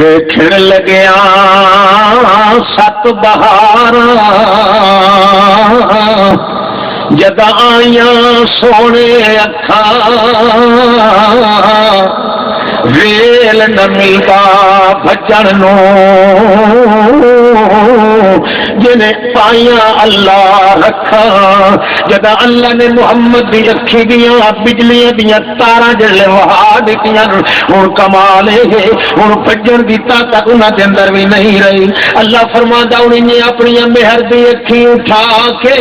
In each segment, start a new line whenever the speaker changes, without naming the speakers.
ویکھن لگیا ست بہار جد آئیاں سونے اکھاں ویل نہ ملتا بچن نو جنہیں پائیاں اللہ رکھا جد اللہ نے محمد دی اکھی دیاں بجلیاں دیاں تاراں جڑے وہا دتیاں ہن کمال ہے ہن بھجن دی طاقت انہاں دے اندر بھی نہیں رہی اللہ فرماندا انہیں اپنی مہر دی اکھی اٹھا کے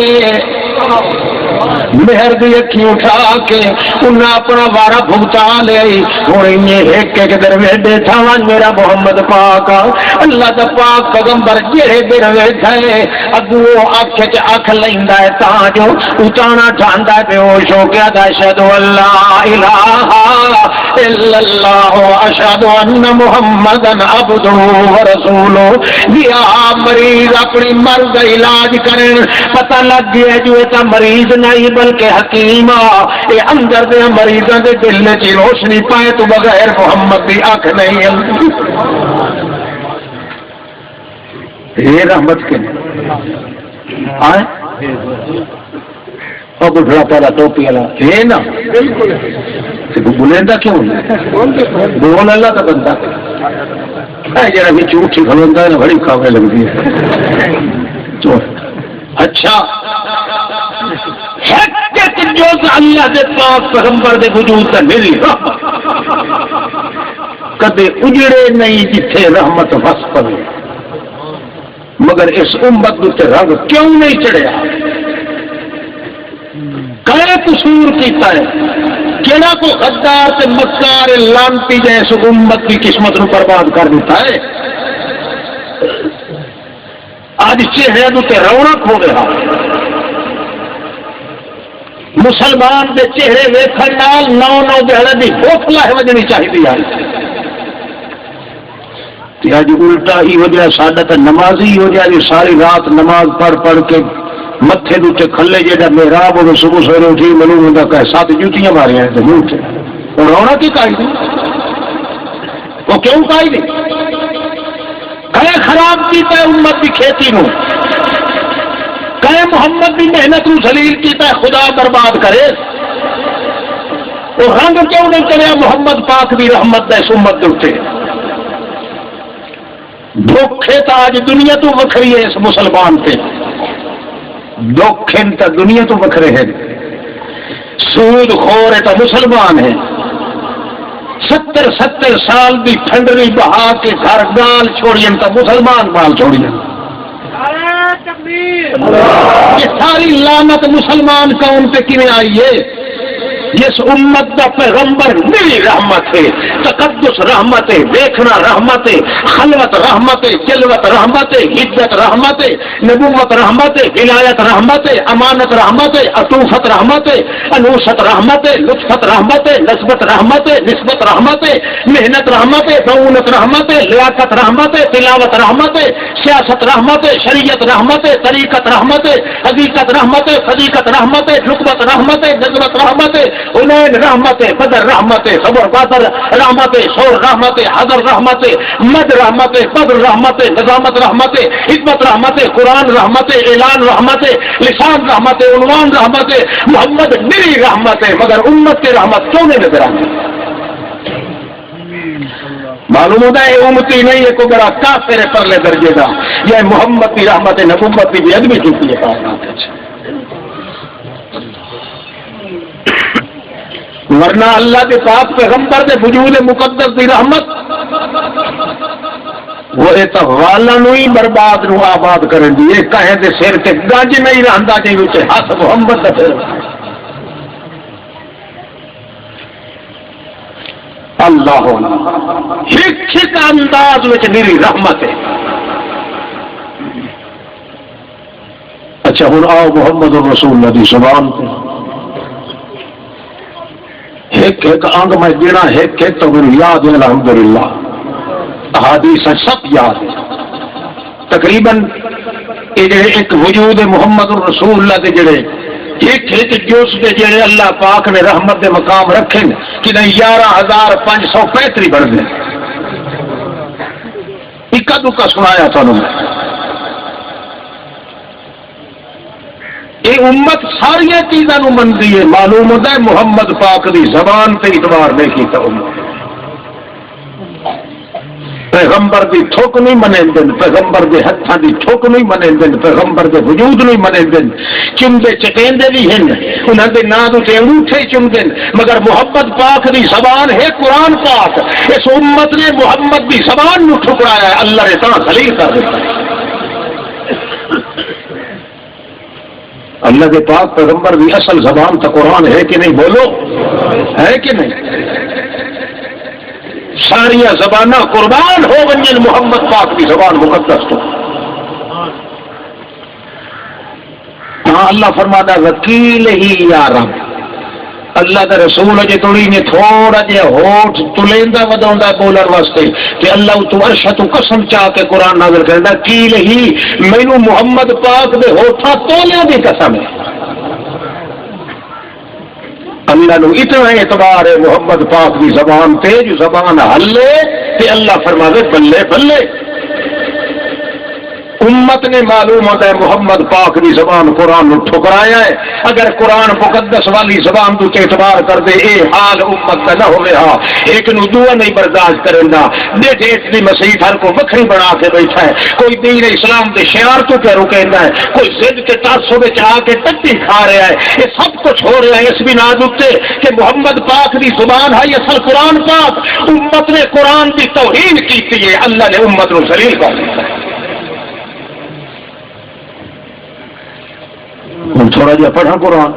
مہر دی اکھی اٹھا کے انہیں اپنا وارا بھگتا لے ہوں ایک ایک دن ویڈے تھا میرا محمد پاک اللہ دا پاک پیغمبر جہے دن ویٹھے اگو اکھ چ اکھ لیندا ہے تاں جو اٹھانا ٹھاندا ہے بے ہوش ہو گیا اشہد اللہ الہ الا اللہ اشہد ان محمدن عبدہ ورسولہ یا مریض اپنی مرض کا علاج کرن پتہ لگ گیا جو ایسا مریض نہیں بلکہ حکیم اے اندر دے مریضاں دے دل میں روشنی پائے تو بغیر محمد دی آنکھ نہیں یہ رحمت کے آئے اور بڑھڑا پہلا ٹوپی والا ہے نا بلیندا کیوں بول اللہ کا بندہ جڑا بھی جھوٹھی کھلوندا ہے نا بڑی کھاوے لگتی ہے اچھا جو اللہ دے پاک پیغمبر دے وجود تے ملی کدے اجڑے نہیں جتھے رحمت وس پوے مگر اس امت تے رنگ کیوں نہیں چڑھیا کہے قصور کیتا ہے کیڑا کو غدار تے مکار لانتی جیس امت کی قسمت نو برباد کر دیتا ہے آج چہرے تے رونق ہو رہا مسلمان دے چہرے ویکھن نال نو نو دہڑے دی بوتل وجنی چاہیے اج الٹا ہی ہو جائے ساڈا تو نمازی ہو جائے ساری رات نماز پڑھ پڑھ کے متھے دے کھلے جہاں محراب ہو صبح سویرے اٹھی منو ہوں کہ 7 جوتیاں ماریاں تو منہ سے اور رونا کی کائی دی وہ کیوں کائی دی کہے خراب کیتا ہے امت کی کھیتی نو کہے محمد کی محنت نو ذلیل کیتا ہے خدا برباد کرے وہ رنگ کیوں نہیں چلیا محمد پاک بھی رحمت ہے اس امت کے دکھے تو آج دنیا تو وکھری ہے اس مسلمان سے دکھن تو دنیا تو وکھرے ہیں سود خور ہے تو مسلمان ہے 70 سال کی ٹھنڈری بہا کے گھر گال چھوڑی تو مسلمان مال چھوڑی یہ ساری لعنت مسلمان قوم پہ کیوں آئی ہے جس امت کا پیغمبر میری رحمت ہے تقدس رحمت ہے دیکھنا رحمت ہے خلوت رحمت ہے جلوت رحمت ہے عزت رحمت ہے نبوت رحمت ہے ولایت رحمت ہے امانت رحمت ہے عطوفت رحمت ہے انوست رحمت ہے لطفت رحمت ہے نسبت رحمت ہے نسبت رحمت ہے محنت رحمت ہے معونت رحمت ہے لیاقت رحمت ہے تلاوت رحمت ہے سیاست رحمت ہے شریعت رحمت ہے طریقت رحمت ہے حقیقت رحمت ہے صدیقت رحمت ہے رتبت رحمت ہے نظمت رحمت ہے انین رحمت ہے بدر رحمت ہے صبر بدر رحمت ہے شور رحمت ہے حضر رحمت ہے مد رحمت ہے بدر رحمت ہے نظامت رحمت ہے حکمت رحمت ہے قرآن رحمت ہے اعلان رحمت ہے لسان رحمت ہے عنوان رحمت ہے محمد میری رحمت ہے مگر امت کی رحمت کیوں نہیں نظر آتی معلوم ہوتا ہے امتی نہیں ہے کوئی بڑا کافر پرلے درجے کا یہ محمد کی رحمت ہے نبوت کی بھی ادبی چکی ہے ورنہ اللہ کے پاک پیغمبر کے وجود مقدس کی رحمت وہ والا ہی برباد نو آباد کرن دی یہ کہیں دے سر تے گنج نہیں رہندا جے وچ ہاتھ محمد دا پھر اللہ ایک انداز وچ میری رحمت ہے اچھا ہن آؤ محمد رسول اللہ دی زبان تے ایک ایک انگ میں گنا ایک ایک تو میرے یاد ہے الحمدللہ احادیث سب یاد ہے تقریباً ایک وجود محمد رسول اللہ کے جڑے ایک ایک جوش کے جڑے اللہ پاک نے رحمت دے مقام رکھے کہ نہیں 11,535 بڑھ گئے اکا دکا سنایا تھانوں میں. یہ امت ساری چیزوں منتی ہے. معلوم ہوتا ہے محمد پاک دی زبان تے اعتبار نہیں کیتا امت. پیغمبر دی تھوک نہیں منیندے، پیغمبر دے ہتھاں دی تھوک نہیں منیندے، پیغمبر دے وجود نہیں منیندے. چمدے چٹیندے بھی ہیں، انہاں دے نام تے انگوٹھے چمدے، مگر محمد پاک دی زبان ہے قرآن پاک. اس امت نے محمد دی زبان نو ٹھکرایا ہے، اللہ نے تاں ذلیل کر دیتا ہے. اللہ کے پاک پیغمبر بھی اصل زبان تو قرآن ہے کہ نہیں؟ بولو ہے کہ نہیں؟ ساریا زبانہ قربان ہو ونجن محمد پاک کی زبان مقدس تو. ہاں اللہ فرماتا وکیل ہی یا رب. اللہ کا رسول اجے تھوڑی نے تھوڑا جہا ہوٹ تلیندا وداوندا بولن واسطے کہ اللہ تو عرش تو قسم چاہ کے قرآن نازل کردا کیل ہی مینوں محمد پاک دے ہوٹھاں تولیاں دی قسم ہے. اللہ نو اتنا اعتبار ہے محمد پاک کی زبان تے جو زبان ہلے تے اللہ فرماوے بلے بلے. امت نے معلوم ہوتا ہے محمد پاک کی زبان قرآن ٹھکرایا ہے. اگر قرآن مقدس والی زبان تو اعتبار کر دے اے حال امت کا نہ ہوئے. ہاں ایک نو دعا نہیں برداشت کریں گا. ڈیٹ دی مسیح ہر کو بکری بنا کے بیٹھا ہے. کوئی دین اسلام کے شعار تو پہ رکیندا ہے، کوئی ضد کے تعصب وچ آ کے ٹٹی کھا رہا ہے. یہ سب کچھ ہو رہا ہے اس بنا تے کہ محمد پاک کی زبان ہے اصل قرآن پاک. امت نے قرآن کی توہین کی ہے، اللہ نے امت کو ذلیل کر دیا ہے. تھوڑا جہا پڑھا قرآن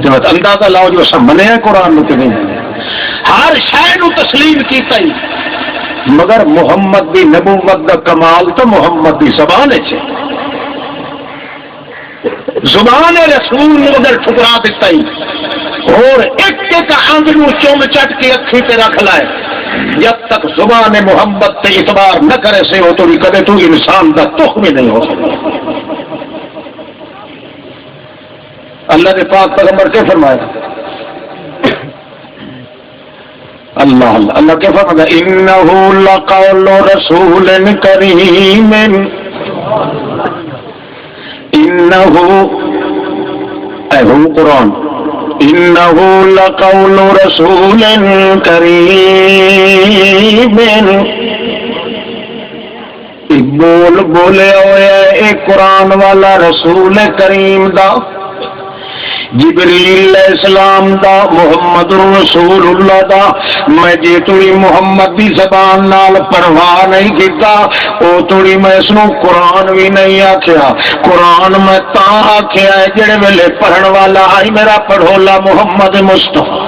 تو اندازہ لاؤ جو سب منیا قرآن میں کہ نہیں. ہر شے تسلیم کیتا ہی، مگر محمد دی نبوت دا کمال تو محمد دی زبان ہے. زبان رسول نے ادھر ٹھکرا دیتا ہی اور ایک ایک انگ چوم چٹ کے اکھی پہ رکھ لائے. جب تک زبان محمد تے اعتبار نہ کرے سے ہو تو کدے تو انسان دا تخم بھی نہیں ہو سکتا. اللہ نے پاک پیغمبر کیا فرمایا؟ اللہ اللہ کیا فرمایا؟ انہ لقول رسول کریم. انہ اے ہو قرآن، انہ لقول رسول کریم. بول بولے ہوئے اے قرآن والا رسول کریم دا، جبریل علیہ السلام دا، محمد رسول اللہ دا. میں جی تھی محمد دی زبان نال پرواہ نہیں کیتا او تھی میں اس نو قرآن بھی نہیں آکھیا. قرآن میں تاں آکھیا ہے جڑے ویلے پڑھن والا آئی میرا پڑھولا محمد مصطفیٰ،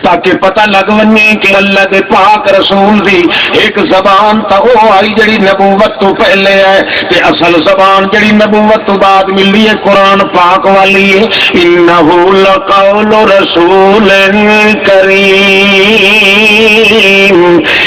تاکہ پتہ لگ ونی کہ اللہ کے پاک رسول دی ایک زبان تا وہ آئی جڑی نبوت تو پہلے ہے تے اصل زبان جڑی نبوت تو بعد ملی ہے قرآن پاک والی ہے. انہ لقول رسول کریم.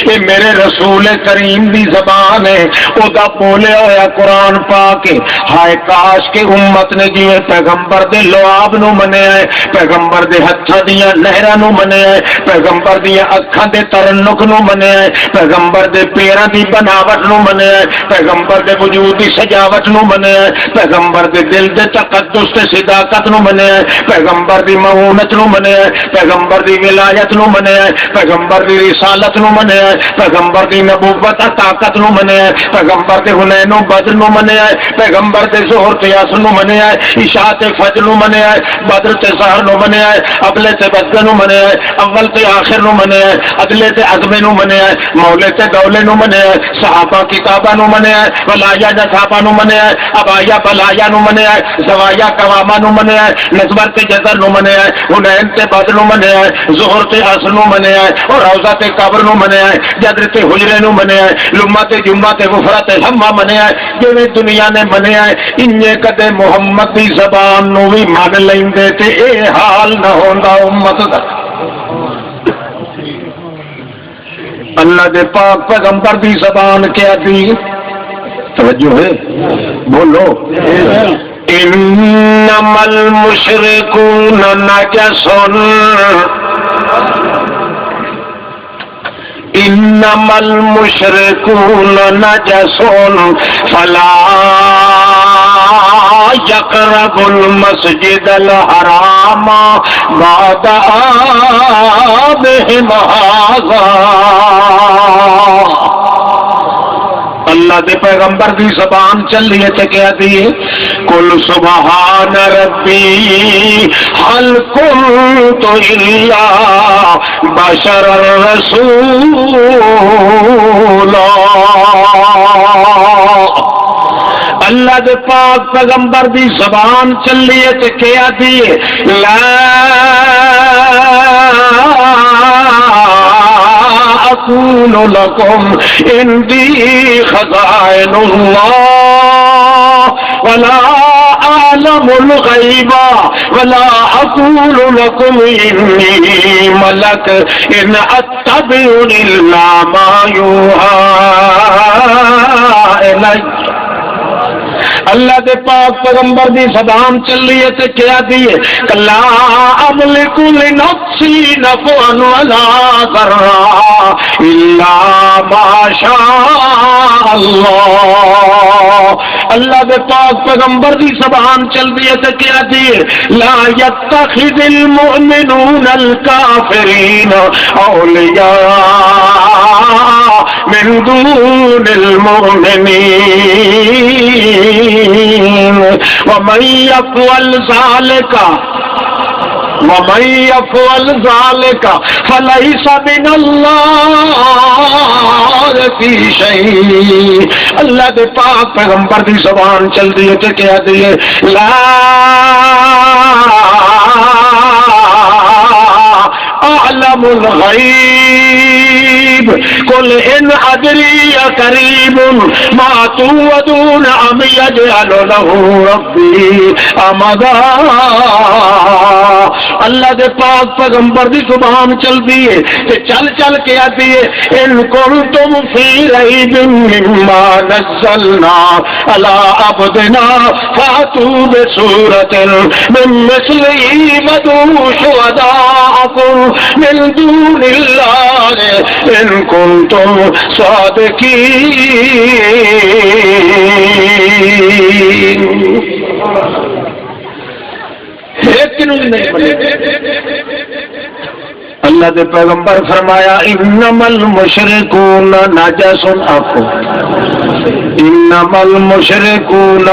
یہ میرے رسول کریم دی زبان ہے، او دا بولے ہویا قرآن پاک ہے. ہائے کاش کے امت نے جی پیغمبر دے لعاب نو منیا ہے، پیغمبر دے ہتھاں دیاں نہراں نو منیا ہے، پیغمبر دی اکھاں دے ترنک نو منیا ہے، پیغمبر دے پیراں دی بناوٹ نو منیا ہے، پیغمبر دے وجود دی سجاوٹ نو منیا ہے، پیغمبر دے دل دے تقدس تے صداقت نو منیا ہے، پیغمبر دی معونت نو منیا ہے، پیغمبر دی ولایت نو منیا ہے، پیغمبر دی رسالت نو منیا ہے، پیغمبر دی نبوت طاقت نو منیا ہے، پیغمبر دے حنین و بدر نو منیا ہے، پیغمبر دے ظہر تے عصر نو منیا ہے، عشاء تے فجر نو منیا ہے، بدر تے سحر نو منیا ہے، ابلے تے بدر نو منیا ہے، اول تے آخر نو منیا ہے، ادلے تے عظمے نو منیا ہے، مولے تے دولے نو منیا ہے، صحابہ کتابہ نو منیا ہے، ولایا نصابہ نو منیا ہے، ابایا بلایا نو منیا ہے، زوایا قوامہ نو منیا ہے، نسبت تے جزر نو منیا ہے، حنین تے بدر نو منیا ہے، ظہر تے عصر نو منیا ہے، اور روضہ تے قبر نو منیا ہے، جدر تے حجرے نو منیا ہے، لمہ تے جمعہ تے غفرہ تے ہمہ منیا ہے. جو دنیا نے منیا ہے انجے کدے محمد دی زبان نو بھی من لیندے تے اے حال نہ ہوندا امت دا. اللہ دے پاک پیغمبر دی زبان کیا دی؟ توجہ ہے بولو. انما المشرکون نجس انما المشركون نجس فلا يقربوا المسجد الحرام بعد عامهم هذا. اللہ دے پیغمبر دی زبان چلی ہے تے کہہ دیے قل سبحان ربی هل كنت الا بشرا رسولا. اللہ دے پاک پیغمبر دی زبان چلی ہے تے کہہ دیے لا أقول لكم عندي خزائن الله ولا أعلم الغيب ولا أقول لكم إني ملك إن أتبع إلا ما يوحى إلي. اللہ دے پاک پیغمبر دی زبان چلی ہے تے کہہ دیے لا املک لنفسی نفعا ولا ضرا الا ما شاء اللہ. اللہ دے پاک پیغمبر دی زبان چل دی ہے تے کہہ دیے لا يتخذ المؤمنون الكافرین اولیاء من دون المؤمنین ومن يفعل ذلك فليس من الله في شيء. اللہ دے پاک پیغمبر دی زبان چل دی ہے تے کہہ دیے لا اعلم الغیب قل ان ادری قریب ما توعدون ام یجعل له ربی امدا. اللہ دے پاک پیغمبر دی زبان چل دی ہے تے چل چل کے آتی ہے ان کنتم فی ریب مما نزلنا علی عبدنا فاتوا بسورۃ من مثلہ وادعوا شہداءکم من دون اللہ ان کنتم صادقین. اللہ دے پیغمبر فرمایا انما المشرکون نجس. آخو انما المشرکون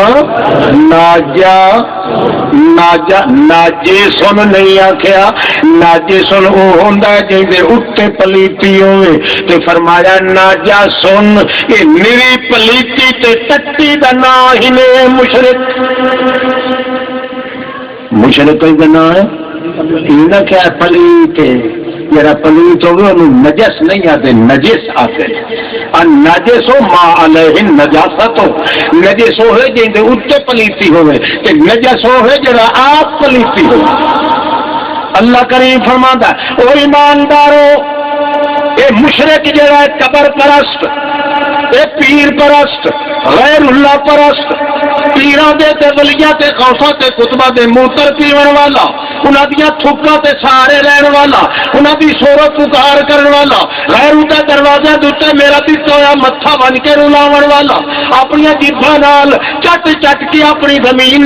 ناجسن نہیں آکھیا. ناجسن وہ ہوندا ہے جے دے اُتے پلیتی ہوئے تے فرمایا ناجسن اے نری پلیتی تے ٹٹی دا نام ہی نے مشرک. مشرک کوئی بنا ہے یہ نہ کیا پلیت ہے جرا پلیت ہوگی انہوں نجس نہیں آتے نجس آتے. نجس ہو ما علیہ نجاست ہو نجس ہو ہے جن دے اتے پلیتی ہوئے تے نجس ہو ہے جرا آپ پلیتی ہو. اللہ کریم فرماتا ہے او ایماندارو اے مشرک جڑا ہے قبر پرست اے پیر پرست غیر اللہ پرست پیراں دے تے ولیاں تے غوثاں تے کتباں دے موتر پیون والا انہاں دیاں تھکاں تے سہارے رہن والا انہاں دی صورت پکار کرن والا غیر دے دروازے دے تے میرا دتا ہویا متھا بن کے رلاون والا اپنی جیبھاں نال چٹ چٹ کے اپنی زمین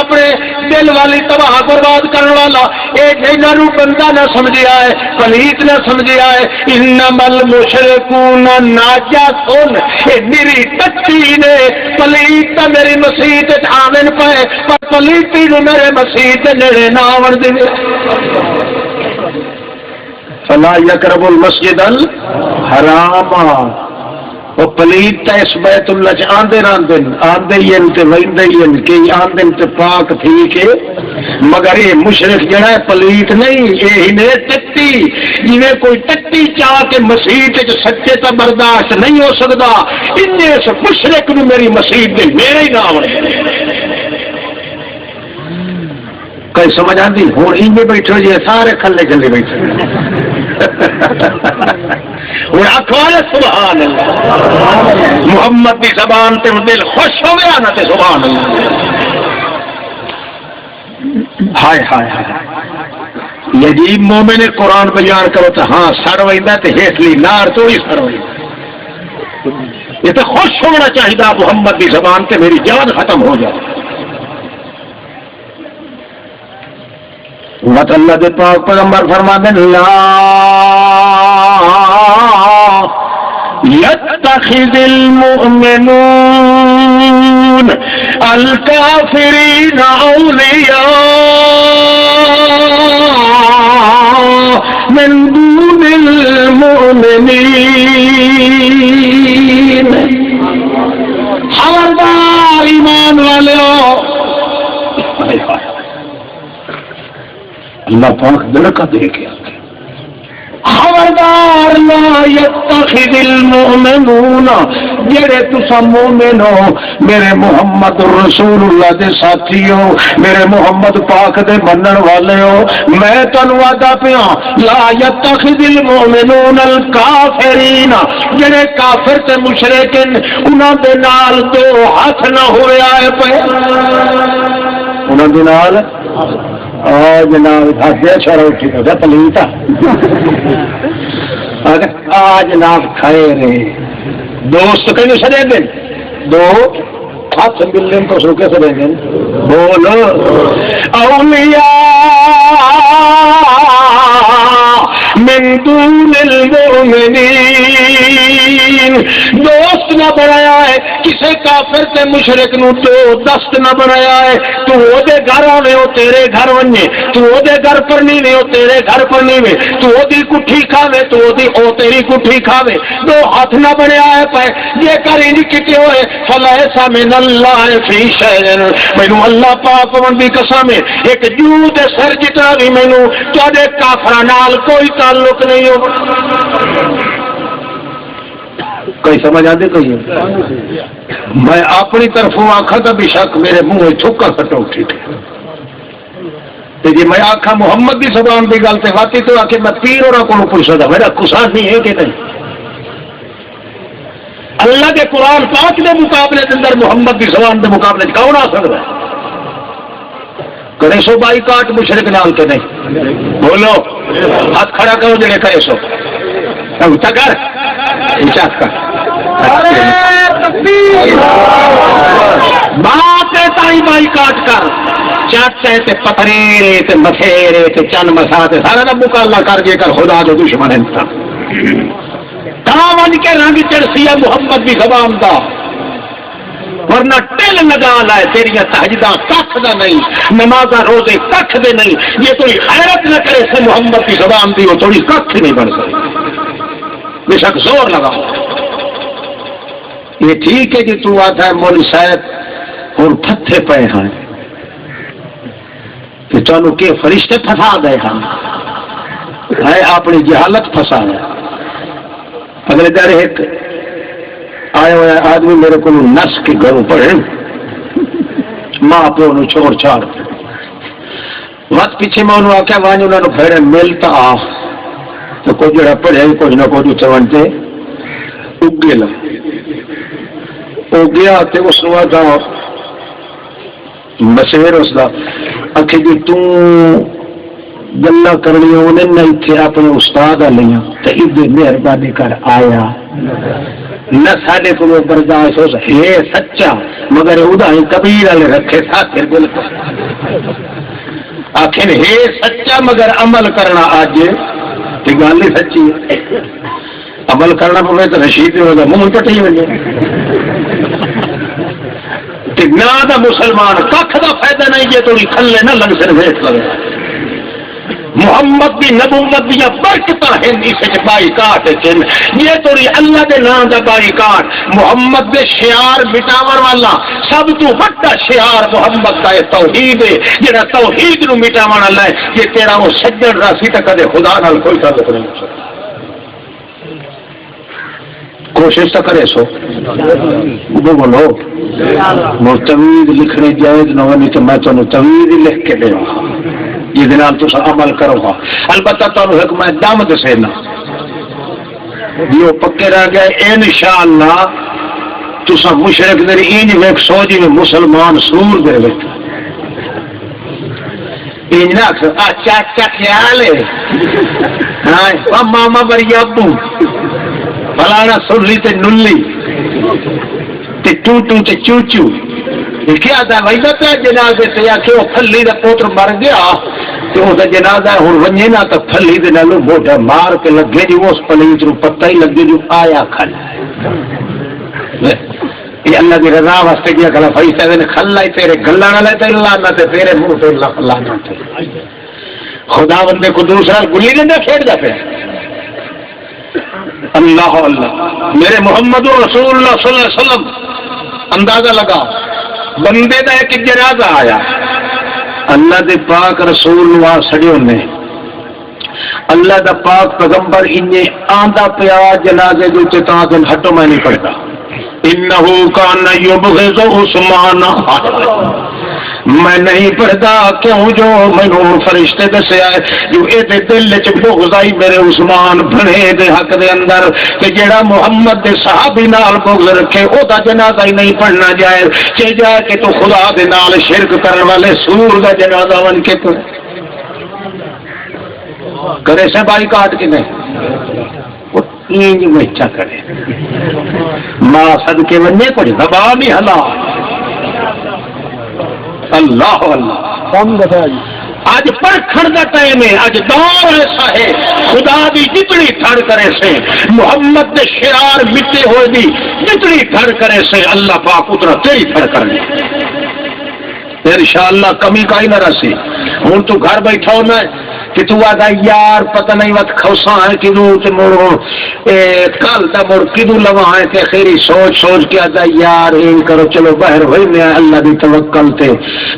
اپنے دل والی تباہ برباد کرن والا اے جنہاں نوں بندہ نہ سمجھیا ہے پلیت نہ سمجھیا ہے انما المشرکون ناجسون اے میری ٹٹی نے پلیت تے میری مسیت آمن پائے پر پلیتی جو میرے مسیت نیڑے نہ آون دے. فلا یقرب المسجد الحرام. وہ پلیت تے اس بیت اللہ چ آندے ہی تے ویندے ہی کہ آندے تے پاک تھی کہ مگر یہ مشرک جڑا ہے پلیت نہیں یہ نے ٹٹی جویں کوئی ٹٹی چاہ کے مسیت جو سچے تا برداشت نہیں ہو سکتا ان اس مشرک نو میری مسیت دے میرے ہی نہ آوے. کوئی سمجھ آتی ہوں ان بیٹھو جی سارے کھلے کھلے بیٹھے ہوں آخوال سبحان اللہ محمد کی زبان تے دل خوش ہو گیا نا تے سبحان اللہ. ہائے ہائے ہائے یہ عجیب مومن قرآن بیان کرو تو ہاں سڑ ویندا تے ہیٹلی نار تو ہی سڑ ویندا. یہ تو خوش ہونا چاہیے محمد کی زبان تے میری جان ختم ہو جائے. مت اللہ دے پاک پیغمبر فرماتے ہیں لا يتخذ المؤمنون الكافرين أولياء من دون المؤمنين. خبردار ایمان والو. اللہ پاک دل کا دیکھے. خبردار لا يتخذ المؤمنون جڑے تسا مومن ہو میرے محمد رسول اللہ دے ساتھی ہو میرے محمد پاک دے منن والے ہو میں تانوں وعدہ پیا لا يتخذ المؤمنون الکافرین جڑے کافر تے مشرک انہاں دے نال دو ہاتھ نہ ہوئے آئے پے انہاں دے نال جناب اچھا روٹی تو پلیت جناب کھائے رہے دوست کہیں سڑے دن دو ہاتھ ملنے کو سوکھے سڑے دن بولو اولیاء من دون المؤمنین. دوست نہ بنایا ہے کسے کافر تے مشرک نو تو دست نہ بنایا ہے. تو وہ دے گھر آوے وہ تیرے گھر ونے تو وہ دے گھر پر نہیں وہ تیرے گھر پر نہیں تو وہ دی کٹھی کھاوے تو وہ تیری کٹھی کھاوے. دو ہاتھ نہ بنایا ہے پے یہ کر ہی کٹے ہوئے فلیسا من اللہ فی شیء. مینوں اللہ پاک ون دی قسم ہے ایک جو دے سر جتنا بھی مینوں تواڈے کافراں نال کوئی تعلق نہیں ہو. کوئی سمجھ آتے کوئی میں اپنی طرفوں آخا تو بے شک میرے منہ تھوکا کٹو ٹھیک ہے جی میں آخا محمد کی زبان کی گل سے واقعی تو آ کے میں پیر اور کو پوچھ سکتا میرا کسان نہیں ہے کہ نہیں. اللہ کے قرآن پاک کے مقابلے کے اندر محمد کی زبان کے مقابلے کون آ سکتا ہے. کرے سو بائی کاٹ مشرک نال کے نہیں بولو ہاتھ کھڑا کرو جڑے کرے سو کر بات بائی کاٹ کر چاٹے تے پتھرے تے مسیرے تے چند مسا تے سارا کا مقابلہ کر کے کر خدا جو دشمن انسان ون کے رنگ چڑسی ہے محمد کی زبان کا ورنہ ٹل لگا لائے تیریا تہجدہ کھ دا نہیں نمازاں روزے کھ دے نہیں. یہ تھوڑی خیرت نہ کرے سے محمد کی زبان دی وہ تھوڑی کھ نہیں بن سکتی. بے شک زور لگاؤ. یہ ٹھیک ہے کہ تو آتا ہے مول صاحب اور پتھے پے ہیں کہ چلو کہ فرشتے پھنسا گئے ہم ہے اپنی جہالت پھنسا ہے. اگلے در ایک آیا ہوا آدمی میرے کو نس کے گھروں پڑے ماں پیو نو چھوڑ چھاڑ وقت پیچھے میں انہوں آخیا وہاں انہوں نے پھیڑے ملتا آ تو کوئی جڑا پڑھے کچھ نہ کچھ چونتے اگے لگ وہ گیا تو اس وقت مسیر اس کا آخر جی گلا کرنی انہیں نہ اتنے اپنے استاد لیا تو ادھر مہربانی کر آیا نہ سارے کو برداشت ہو ہے سچا مگر ادا ہی کبیر والے رکھے ساتھ بالکل آخر ہے سچا مگر عمل کرنا اج گل ہی سچی ہے. عمل کرنا پوے تو رشید ہوگا منہ پٹی وجے نہ دا مسلمان کھ دا فائدہ نہیں جی تھوڑی کھلے نہ لگ سر ویٹ لگے. محمد کی نبوت دیا برکت ہے اس بائی کاٹ یہ تھوڑی اللہ کے نام کا بائی کاٹ محمد کے شعار مٹاون والا سب تو بڑا شعار محمد کا توحید ہے جہاں توحید نو مٹاون والا ہے. یہ تیرا وہ سجن راسی تک کدے خدا نال کوئی تعلق نہیں ہو سکتا. کوشش تو کرے سو بولو طویل لکھنے جائز نہ ہونی تو میں تمہیں طویل لکھ کے دے یہ عمل کرو گا. البتہ تمہیں ایک میں دم دسینا جو پکے رہ گئے انشاءاللہ تسا مشرک دے انج ویکھ سو جی مسلمان سور دے وچ چاچا خیال ہے ہاں ماما بری ابو فلانا سرلی تے نلی تے ٹوٹو تے چوچو کیا تھا بھائی پہ جنازے سے آ کے وہ پھلی کا پوتر مر گیا تو وہ جنازہ ہوں ونجے نا تو پھلی دے نالوں موٹا مار کے لگے جو اس پلیت نو پتہ ہی لگے جو آیا کھل یہ اللہ کی رضا واسطے کیا کلا فیصلہ نے کھلا ہی تیرے گلا نہ لیتے اللہ نہ تے تیرے منہ تے اللہ نہ تے خدا بندے کو دوسرا گلی نہیں کھیڑ دا پہ اللہ اللہ میرے محمد رسول اللہ صلی اللہ علیہ وسلم اندازہ لگا بندے دا ایک جنازہ آیا اللہ دے پاک رسول وہاں سڑیوں نے اللہ دا پاک پیغمبر انہیں آندہ پیا جنازے جو چتا دن ہٹو میں نہیں پڑھتا انہو کان یبغض عثمان میں نہیں پڑھتا کیوں جو مینوں فرشتے دسے آئے جو اے دے دل وچ بغض آئی میرے عثمان بنے دے حق دے اندر کہ جیڑا محمد دے صحابی نال بغض رکھے او دا جنازہ ہی نہیں پڑھنا جائے کہ جائے کہ تو خدا دے نال شرک کرن والے سور دا جنازہ ون کے تو کرے سے بائی کاٹ کے نہیں اینج بچہ کرے ماں صدقے ونجے کچھ زبان ہی ہلا اللہ اللہ آج پرکھڑ کا ٹائم ہے آج دور ایسا ہے خدا بھی جتنی تھڑ کرے سے محمد دے شعار مٹے ہوئے بھی جتنی تھڑ کرے سے اللہ پاک اتنا تیری تھڑ کرنے انشاءاللہ کمی کا ہی نہ رسی ہوں تو گھر بیٹھا ہونا ہے کہ تو آگا یار پتہ نہیں وقت خوصا ہے کدو تے مڑو کل تا مڑ کدو لوا ہے کہ خیری سوچ سوچ کے آگا یار این کرو چلو باہر ہوئی میں اللہ دی توکل تے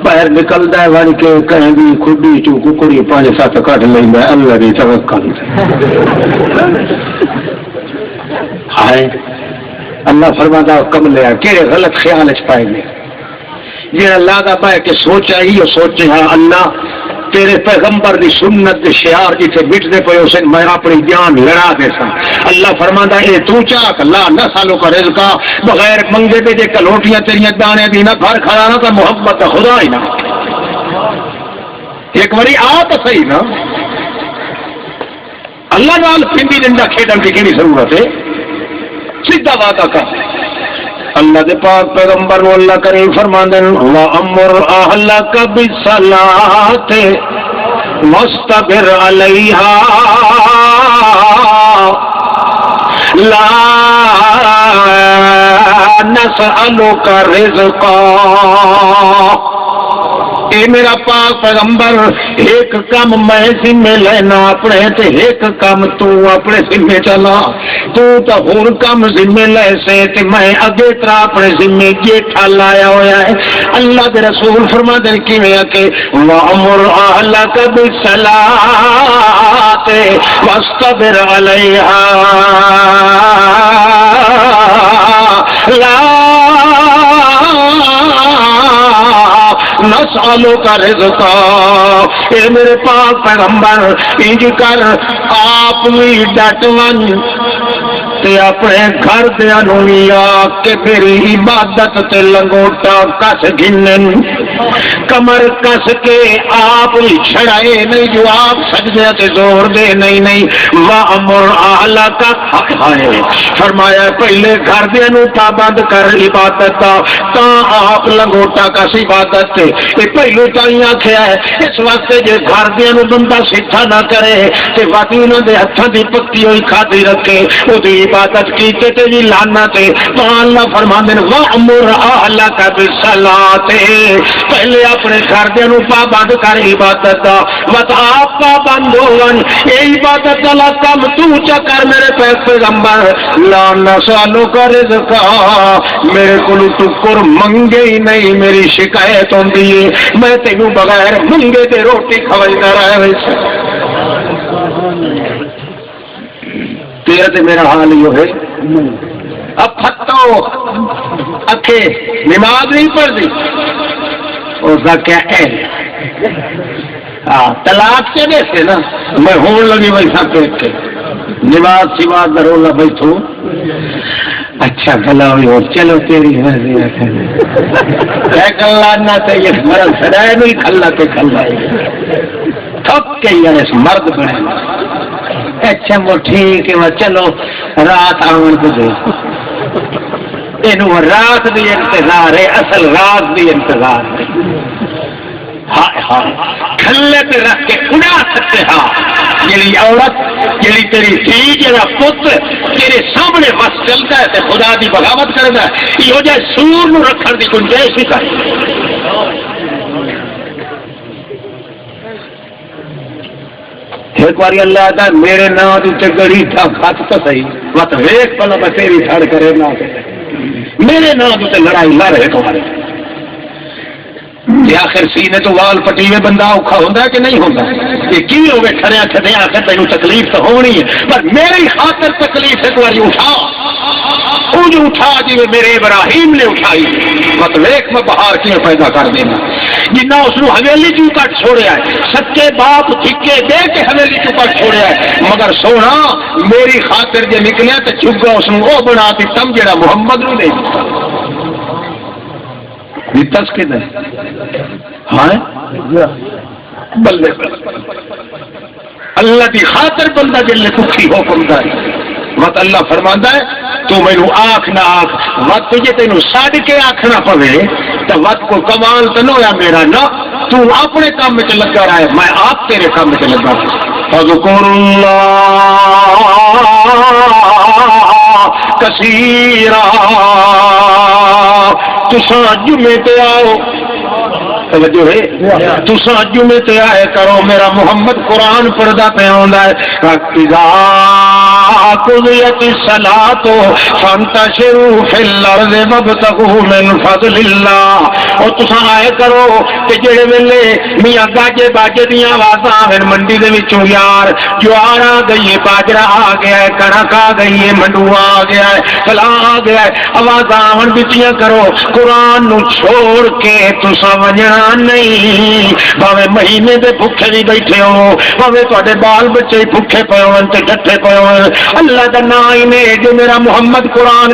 باہر نکل دائے وانی کے کہیں بھی کھڑی چو ککڑی پانچ ساتھ کٹ لیں دائے اللہ دی توکل تے ہائے اللہ فرماتا کم لیا کیرے غلط خیال اچ پائے گے یہ اللہ دا پائے کہ سوچا ہی اور سوچے ہاں اللہ تیرے پیغمبر دی سنت دے شعار جیسے بٹ دے پے اسے میں اپنی جان لڑا دے سا اللہ فرماندا اے تو چاک اللہ نہ سالوں کا رزقا بغیر منگے دے جے کلوٹیاں تیریاں دانے دی نہ گھر کھڑا نہ تو محبت خدا ہی نہ ایک باری آ تو صحیح نا اللہ نال پنڈی ڈنڈا کھیڈن کی کیڑی ضرورت ہے سیدھا وعدہ کر اللہ دے پاک پیغمبر و اللہ کریم فرماندے وَأَمُرْ أَهْلَكَ بِالصَّلَاةِ وَاسْتَبِرْ عَلَيْهَا لَا نَسْأَلُكَ رِزْقًا اے میرا پاک پیغمبر ایک کام میں ذمہ لینا اپنے تے ایک کام تو اپنے ذمہ چلا تو ہور کام ذمہ لے سے تے میں اگے ترا اپنے ذمہ جیٹھا لایا ہویا ہے اللہ دے رسول فرما دے کیویں کہ وَأَمُرْ أَهْلَكَ بِالصَّلَاةِ وَاسْتَبِرْ عَلَيْهَا لَا نسالوں کا رزقا اے میرے پاک پیغمبر انج کر آپ بھی ڈٹون تے اپنے گھر دیا نویا کہ میری عبادت تے لنگوٹا کس گھنن کمر کس کے آپ چھڑائے نہیں جو آپ سجدے تے زور دے نہیں وَأَمُرْ أَهْلَكَ ہے فرمایا پہلے گھر دیا نو پابند کر عبادت تا آپ لنگوٹا کس عبادت تے یہ پہلو تائیں آکھیا ہے اس واسطے جے گھر دیا نو بندہ سیٹھا نہ کرے تے واقعی انہوں دے ہتھاں دی پکی ہوئی کھادی رکھے او دی عبادت کیتے تے جی لعنت ہے تو اللہ فرماندے نے وَأْمُرْ أَهْلَكَ بِالصَّلَاةِ پہلے اپنے گھر دے نو پابند کر عبادت دا مت آپ پابند ہون اے عبادت والا کام تو چا کر میرے پیغمبر لا نسألُكَ رِزْقًا میرے کولو ٹکر منگے ہی نہیں میری شکایت ہوندی ہے میں تینوں بغیر منگے تے روٹی کھوائیدا رہا ویسے تیرا تے میرا حال یہ ہے اب پھتو اکھے نماز نہیں پڑھ دی اس کا کیا ہے طلاق سے ویسے نا میں ہون لگی ویسا پیٹ کے نماز سواد درولا بیٹھو اچھا گلا ہوئی اور چلو تیری کلہ نہ چاہیے مرل سڑائے نہیں کھلا کے کھلا تھک کے اس مرد بنے اچھا وہ ٹھیک ہے چلو رات آن گزے یہ رات بھی انتظار ہے اصل رات بھی انتظار ہے ہائے ہائے کھلے پہ رکھ کے اڑا سکتے ہاں جی عورت جی تیری تھی جا پتر تیرے سامنے بس چلتا ہے تو خدا کی بغاوت کرتا ہے یہ جائے سور نو رکھنے کی گنجائش ہی کر ایک بار اللہ آتا ہے میرے نام اتنے گڑی تھا خط تو صحیح مت ویک پہلے میں تیری چھڑ کرے نہ میرے نام اتنے لڑائی نہ رہے تمہارے یہ آخر سینے تو وال پٹی میں بندہ اوکھا ہوتا ہے کہ نہیں ہوتا یہ کی ہوگے کھڑے کھڑے آخر تینوں تکلیف تو ہونی ہے پر میری خاطر تکلیف ایک بار اٹھا جو اٹھا جی میرے ابراہیم نے اٹھائی مت ویک میں بہار کیوں پیدا کر دینا جنا اس کو حویلی چوں کٹ چھوڑیا ہے سچے باپ ٹھکے دے کے حویلی چوں کٹ چھوڑیا ہے مگر سونا میری خاطر جو نکلیا تو چگا اس کو وہ بنا دیتا جڑا محمد نو نہیں تس کے دے ہاں بلے اللہ کی خاطر بندہ دل نے دکھی ہو پمدا ہے مت اللہ فرماندا ہے تو مینوں آکھ نہ آکھ وقت تجھے تینوں سڈ کے آکھنا پوے تو وقت کو کمال تو نہ ہویا میرا نہ تو اپنے کام میں لگا رہا ہے میں آپ تیرے کام میں لگا فذکر اللہ کثیرا تساں جمعے تے آؤ توجہ ہے تساں جمعے تے آئے کرو میرا محمد قرآن پڑھدا پیا ہوندا ہے اذا قضیت الصلاۃ فانتشروا فی الارض وابتغوا من فضل اللہ اور تساں آئے کرو کہ جڑے ویلے میاں گاجے باجے دیاں آوازاں آویں منڈی دے وچوں یار جوار آ گئی ہے باجرا آ گیا ہے کنک آ گئی ہے منڈوا آ گیا ہے فلاں آ گیا ہے آوازاں آون دتیاں کرو قرآن نو چھوڑ کے تساں وجنا نہیں بھاویں مہینے دے بھوکے بھی بیٹھے ہو بھاویں تواڈے بال بچے بھوکے پے ہون تے ڈٹھے پے ہون اللہ دا نام ہی نے جو میرا محمد قرآن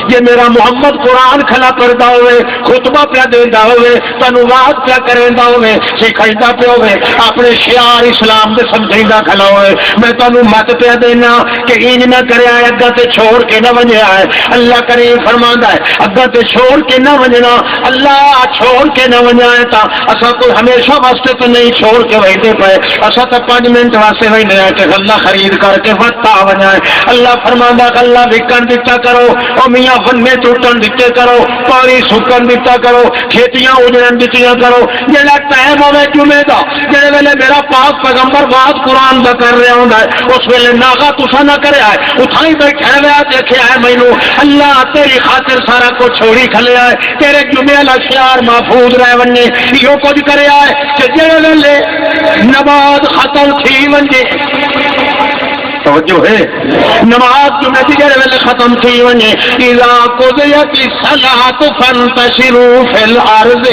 یہ میرا محمد قرآن کھلا پڑھتا ہوئے خطبہ پیا دینا ہوئے تنو واز پیا کریندا ہوئے سکھائیدا پیا ہوئے اپنے شعار اسلام دے سمجھائیدا کھلا ہوئے میں تنو مت پیا دینا کہ انج نہ کریا ہے اگا تے چھوڑ کے نہ ونجیا ہے اللہ کریم فرماندا ہے اگا تے چھوڑ کے نہ ونجنا اللہ چھوڑ کے نہ ونجا ہے تا اسا کوئی ہمیشہ واسطے تو نہیں چھوڑ کے ویندے پے اسا تا 5 منٹ واسطے ویندے ہیں کہ اللہ خرید کر کے وتا ونجا ہے اللہ فرماندا اللہ وکن دتا کرو او میاں بننے ٹوٹن دیتے کرو پانی سکن دیتا کرو کھیتیاں اجڑن دیتیاں کرو جڑا ٹائم ہوے جمعے دا جڑے ویلے میرا پاک پیغمبر بات قرآن دا کر رہا ہوندا ہے اس ویلے ناغا تسا نہ کریا ہے اٹھائی بیٹھے ہوئے دیکھیا ہے مینوں اللہ تیری خاطر سارا کچھ چھوڑی کھلیا ہے تیرے جمعے والا شعار محفوظ رہ ونے یہ کچھ کریا ہے کہ جڑے ویلے نماز ختم تھی ونجے توجہ ہے نماز جمعے دی جڑے ویلے ختم تھی ونجے اذا قضیت الصلاۃ فانتشروا فی الارض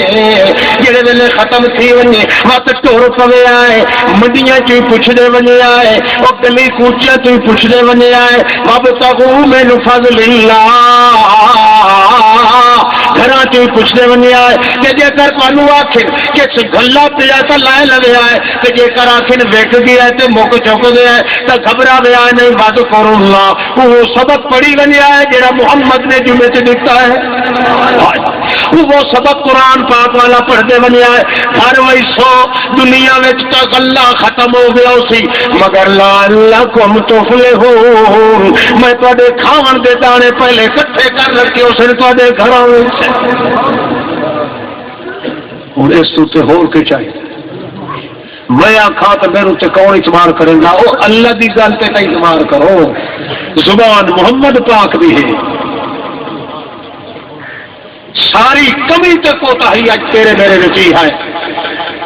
جڑے ویلے ختم تھی ونجے وقت ٹور پوے آئے منڈیاں چ پوچھدے ونجے آئے او گلی کوچیاں چ پوچھدے ونجے آئے وابتغوا من فضل اللہ گھراں چ پوچھدے ونجے آئے کہ جے کر تانوں آکھن کہ گھلا پیا تا لائے لگے آئے کہ جے کر آکھن ویک گیا تے مک چک گیا تے گھبرا گیا نہیں بات کرو اللہ وہ سبق پڑھی ونیا ہے جڑا محمد نے جمعے سے دیتا ہے وہ سبق قرآن پاک والا پڑھتے ونیا ہے ہر ویسو دنیا میں تک اللہ ختم ہو گیا اسی مگر لعلکم تفلحون میں تواڈے کھاون دے دانے پہلے اکٹھے کر رکھے اس نے تواڈے گھراں وچ اور اس تو ہور کے چاہیے میں آخا تو میرے اتنے کون اعتبار کرے گا وہ اللہ کی گل پہ اعتبار کرو زبان محمد پاک بھی ہے ساری کمی تے کوتاہی اج تیرے میرے نتی ہے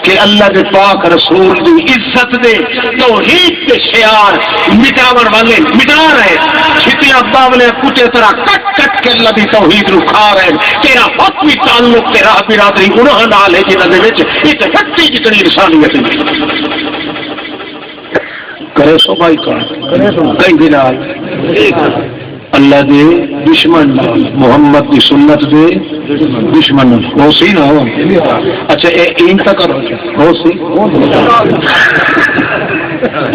کہ اللہ کے پاک رسول دی عزت دے توحید کے شعار مٹاون والے مٹا رہے چھتیاں باولے کتے طرح کٹ کٹ کے اللہ دی توحید نو کھا رہے تیرا حکمی تعلق تیرا برادری انہاں نال ہے جنہاں دے وچ ایک ہٹی جتنی انسانیت نہیں کرے سو بھائی کرے سو کہیں بھی نال اللہ دے دشمن محمد کی سنت دے دشمن ہو سی نا. اچھا این تک ہو سی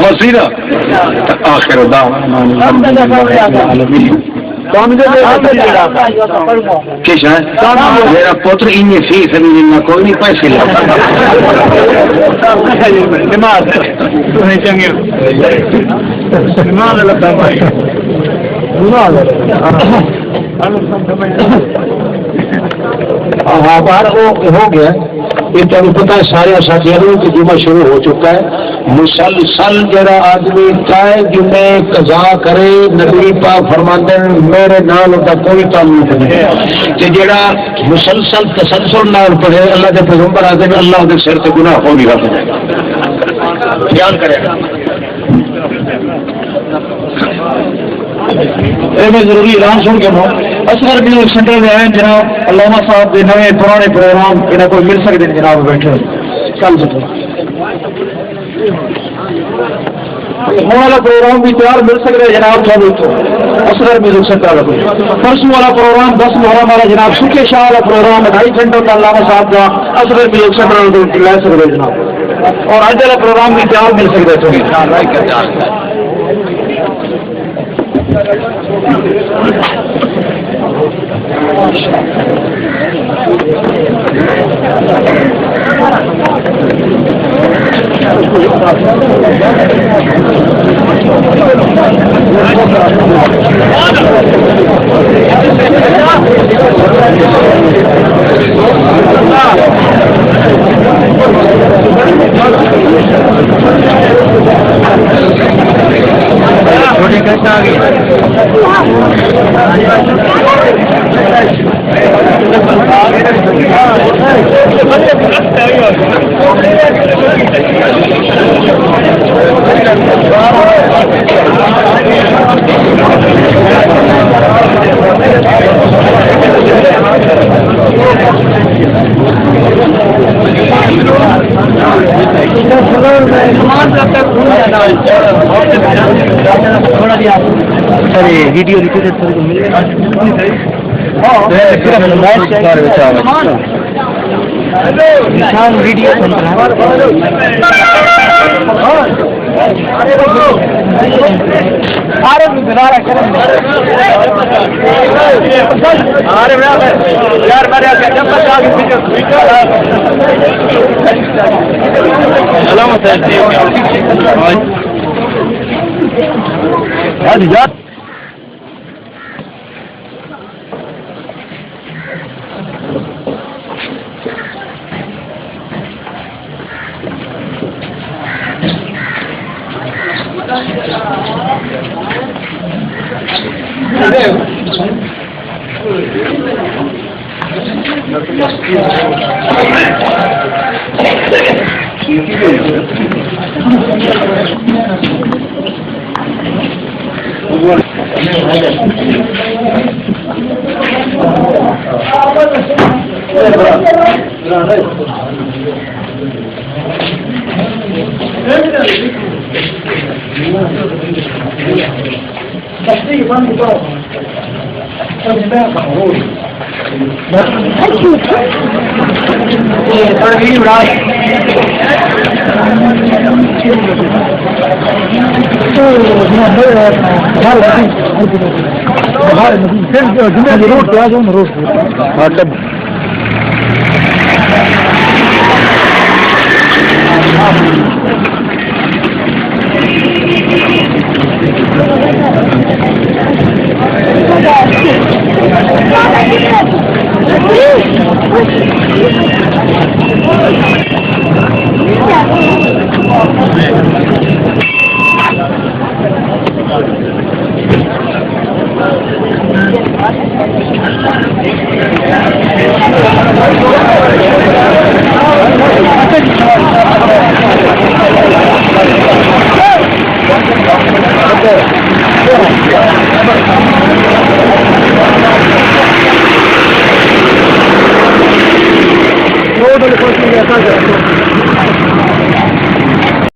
ہو سی نا. آخر دعوانا الحمدللہ رب العالمین. میرا پتر ان فی سبیل اللہ کوئی نہیں پیسے لگتا. ہو گیا یہ تمہیں پتا ہے سارے ساتھیوں کی جمعہ شروع ہو چکا ہے. مسلسل جڑا آدمی چاہے جمعے قضا کرے نبی پاک فرماتے ہیں میرے نال کا کوئی تعلق نہیں. کہ جڑا مسلسل تسلسل نال پڑھے اللہ کے پیغمبر آتے ہیں اللہ کے سر سے گناہ ہو نہیں رہا. خیال کرے گا میں ضروری اعلان سن کے اصغر میوزک سینٹر میں آئے جناب علامہ صاحب کے نئے پرانے پروگرام انہیں کوئی مل سکتے ہیں جناب بیٹھے کل سے ہونے والا پروگرام بھی تیار مل سکتا ہے جناب تھوڑے تو اصغر میوزک سینٹر والا پرسوں والا پروگرام 10 محرم والا جناب سکھے شاہ والا پروگرام 2.5 گھنٹوں کا علامہ صاحب کا اصغر میوزک سینٹر لے سکتے ہیں جناب. اور آج والا پروگرام بھی تیار مل سکتا ہے تھوڑی ویڈیو ویڈیو
Thank you.